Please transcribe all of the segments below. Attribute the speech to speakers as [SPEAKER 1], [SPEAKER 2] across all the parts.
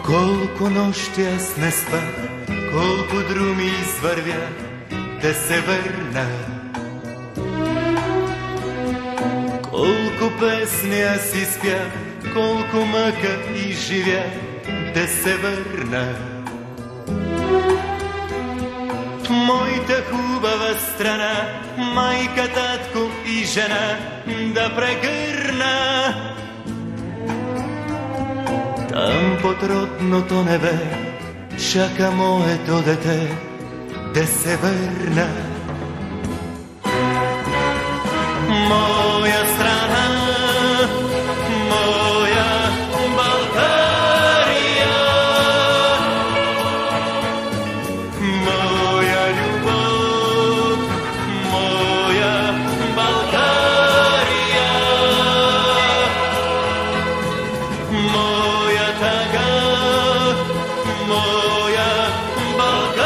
[SPEAKER 1] Колко нощи аз не спах, колко друми извървя да се върна. Колко песни аз изпях, колко мъка изживя да се върна. Моята хубава страна, майка, татко и жена да прегърна. Там под родното небе чака моето дете да се върна. Моя страна, моя България, моя любов, моя България, моя тъга, моя България.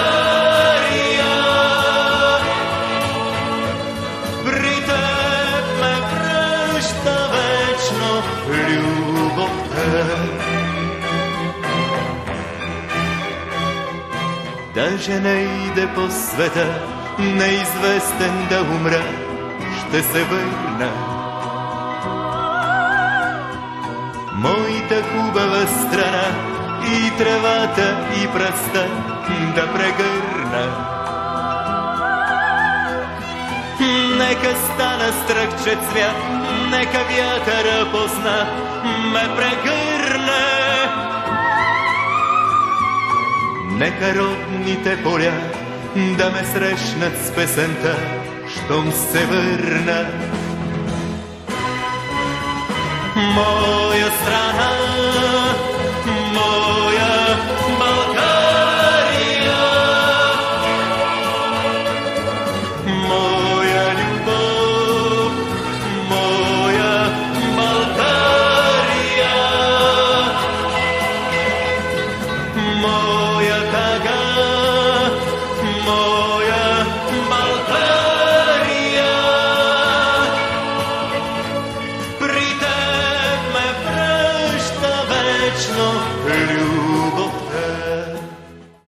[SPEAKER 1] При теб ме връща вечно любовта. Даже не иде по света, неизвестен да умра, ще се върна. Моята хубава страна и тревата и пръста да прегърна. Нека стана стръкче цвят, нека вятъра позна ме прегърне. Нека родните поля да ме срещнат с песента, щом се върна. Моя страна, моя България, моя любов, моя България, моя тъга, моя България. При теб ме връща вечно любов.